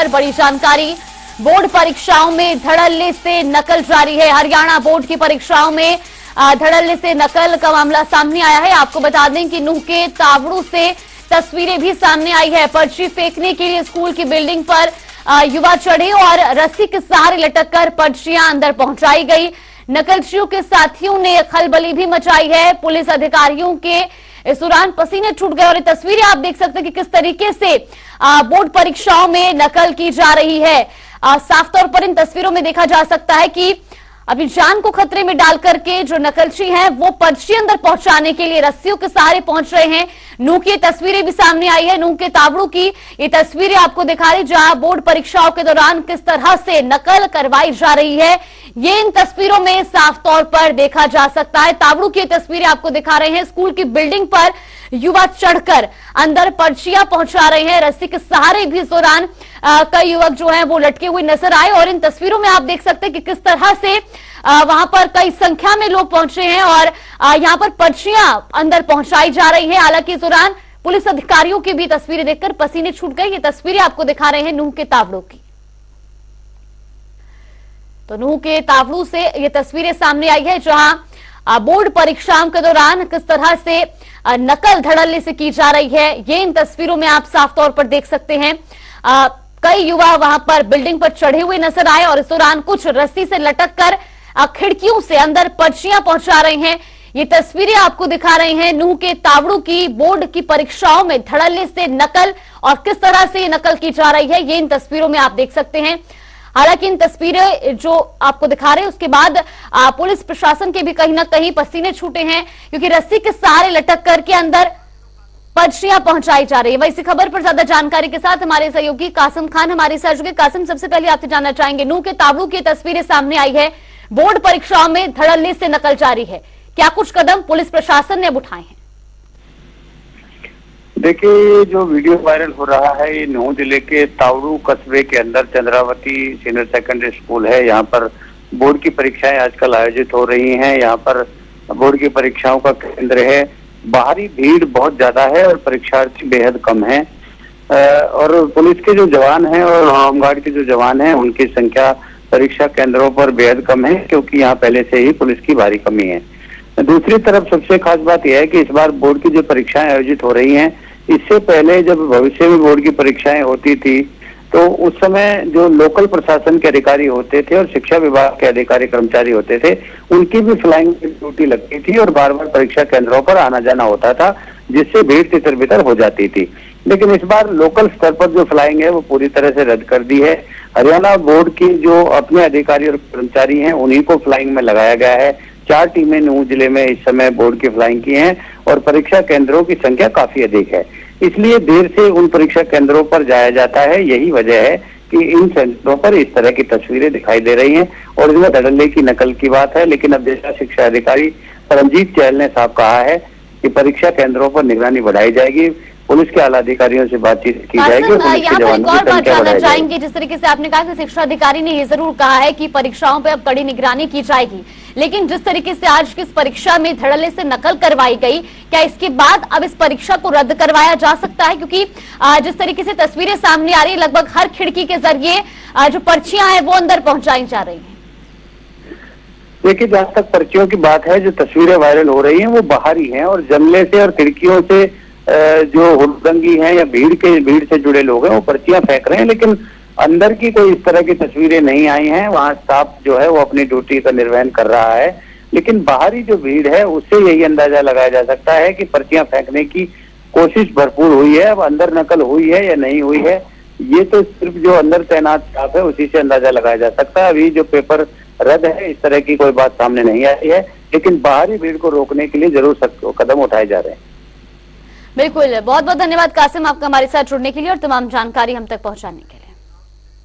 खबर, बड़ी जानकारी। बोर्ड परीक्षाओं में धड़ल्ले से नकल जारी है। हरियाणा बोर्ड की परीक्षाओं में धड़ल्ले से नकल का मामला सामने आया है। आपको बता दें कि नूह के तावड़ू से तस्वीरें भी सामने आई है। पर्ची फेंकने के लिए स्कूल की बिल्डिंग पर युवा चढ़े और रस्सी के सहारे लटककर पर्चियां अंदर पहुंचाई गई। नकलचियों के साथियों ने खलबली भी मचाई है। पुलिस अधिकारियों के इस दौरान पसीने छूट गए और ये तस्वीरें आप देख सकते हैं कि किस तरीके से बोर्ड परीक्षाओं में नकल की जा रही है। साफ तौर पर इन तस्वीरों में देखा जा सकता है कि अभी जान को खतरे में डाल करके जो नकलची हैं वो पर्ची अंदर पहुंचाने के लिए रस्सियों के सहारे पहुंच रहे हैं। नूह की तस्वीरें भी सामने आई है। नूह के तावड़ू की ये तस्वीरें आपको दिखा रही, जहां बोर्ड परीक्षाओं के दौरान किस तरह से नकल करवाई जा रही है, ये इन तस्वीरों में साफ तौर पर देखा जा सकता है। तावड़ू की तस्वीरें आपको दिखा रहे हैं। स्कूल की बिल्डिंग पर युवा चढ़कर अंदर पर्चियां पहुंचा रहे हैं। रस्सी के सहारे भी इस दौरान कई युवक जो हैं वो लटके हुए नजर आए और इन तस्वीरों में आप देख सकते हैं कि किस तरह से वहां पर कई संख्या में लोग पहुंचे हैं और यहां पर पर्चियां अंदर पहुंचाई जा रही है। हालांकि इस दौरान पुलिस अधिकारियों की भी तस्वीरें देखकर पसीने छूट गए। ये तस्वीरें आपको दिखा रहे हैं नूह के तावड़ू की। तो नूह के तावड़ू से ये तस्वीरें सामने आई है, जहां बोर्ड परीक्षाओं के दौरान किस तरह से नकल धड़ल्ले से की जा रही है, ये इन तस्वीरों में आप साफ तौर पर देख सकते हैं। कई युवा वहां पर बिल्डिंग पर चढ़े हुए नजर आए और इस दौरान कुछ रस्सी से लटककर खिड़कियों से अंदर पर्चियां पहुंचा रहे हैं। ये तस्वीरें आपको दिखा रहे हैं नूह के तावड़ू की। बोर्ड की परीक्षाओं में धड़ल्ले से नकल और किस तरह से ये नकल की जा रही है, ये इन तस्वीरों में आप देख सकते हैं। हालांकि इन तस्वीरें जो आपको दिखा रहे हैं उसके बाद पुलिस प्रशासन के भी कहीं ना कहीं पसीने छूटे हैं, क्योंकि रस्सी के सहारे लटक करके अंदर पर्चियां पहुंचाई जा रही है। वही इसी खबर पर ज्यादा जानकारी के साथ हमारे सहयोगी कासिम खान हमारे साथ जुड़े। कासिम, सबसे पहले आपसे जानना चाहेंगे, नूह के तावड़ू की तस्वीरें सामने आई है, बोर्ड परीक्षाओं में धड़ल्ले से नकल जारी है, क्या कुछ कदम पुलिस प्रशासन ने अब उठाए हैं? देखिए, जो वीडियो वायरल हो रहा है ये नूह जिले के तावड़ू कस्बे के अंदर चंद्रावती सीनियर सेकेंडरी स्कूल है। यहाँ पर बोर्ड की परीक्षाएं आजकल आयोजित हो रही हैं। यहाँ पर बोर्ड की परीक्षाओं का केंद्र है। बाहरी भीड़ बहुत ज्यादा है और परीक्षार्थी बेहद कम है और पुलिस के जो जवान हैं और होमगार्ड के जो जवान हैं उनकी संख्या परीक्षा केंद्रों पर बेहद कम है, क्योंकि यहाँ पहले से ही पुलिस की भारी कमी है। दूसरी तरफ सबसे खास बात यह है कि इस बार बोर्ड की जो परीक्षाएं आयोजित हो रही हैं, इससे पहले जब भविष्य में बोर्ड की परीक्षाएं होती थी तो उस समय जो लोकल प्रशासन के अधिकारी होते थे और शिक्षा विभाग के अधिकारी कर्मचारी होते थे, उनकी भी फ्लाइंग ड्यूटी लगती थी और बार बार परीक्षा केंद्रों पर आना जाना होता था, जिससे भीड़ तितर बितर हो जाती थी। लेकिन इस बार लोकल स्तर पर जो फ्लाइंग है वो पूरी तरह से रद्द कर दी है। हरियाणा बोर्ड की जो अपने अधिकारी और कर्मचारी हैं उन्हीं को फ्लाइंग में लगाया गया है। 4 टीमें नूह जिले में इस समय बोर्ड की फ्लाइंग की हैं और परीक्षा केंद्रों की संख्या काफी अधिक है, इसलिए देर से उन परीक्षा केंद्रों पर जाया जाता है। यही वजह है कि इन केंद्रों पर इस तरह की तस्वीरें दिखाई दे रही हैं और इसमें धड़ल्ले की नकल की बात है। लेकिन अब जिला शिक्षा अधिकारी परमजीत चहल ने साफ कहा है कि परीक्षा केंद्रों पर निगरानी बढ़ाई जाएगी, पुलिस के आला अधिकारियों से बातचीत की जाएगी और पुलिस के जवानों की संख्या बढ़ाई जाएगी। जिस तरीके से आपने कहा कि शिक्षा अधिकारी ने ये जरूर कहा है कि परीक्षाओं पर अब कड़ी निगरानी की जाएगी, लेकिन जिस तरीके से आज की इस परीक्षा में धड़ल्ले से नकल करवाई गई, क्या इसके बाद अब इस परीक्षा को रद्द करवाया जा सकता है? क्योंकि जिस तरीके से तस्वीरें सामने आ रही है, लगभग हर खिड़की के जरिए जो पर्चियां हैं वो अंदर पहुंचाई जा रही है। देखिए, जहां तक पर्चियों की बात है, जो तस्वीरें वायरल हो रही हैं वो बाहरी हैं और जंगले से और खिड़कियों से जो हुड़दंगी हैं या भीड़ से जुड़े लोग हैं वो पर्चियां फेंक रहे हैं, लेकिन अंदर की कोई इस तरह की तस्वीरें नहीं आई हैं। वहां स्टाफ जो है वो अपनी ड्यूटी का निर्वहन कर रहा है, लेकिन बाहरी जो भीड़ है उससे यही अंदाजा लगाया जा सकता है कि पर्चियां फेंकने की कोशिश भरपूर हुई है। अब अंदर नकल हुई है या नहीं हुई है, ये तो सिर्फ जो अंदर तैनात स्टाफ है उसी से अंदाजा लगाया जा सकता है। अभी जो पेपर रद्द है इस तरह की कोई बात सामने नहीं आई है, लेकिन बाहरी भीड़ को रोकने के लिए जरूर कदम उठाए जा रहे हैं। बिल्कुल, बहुत बहुत धन्यवाद कासिम आपका हमारे साथ जुड़ने के लिए और तमाम जानकारी हम तक पहुंचाने के लिए।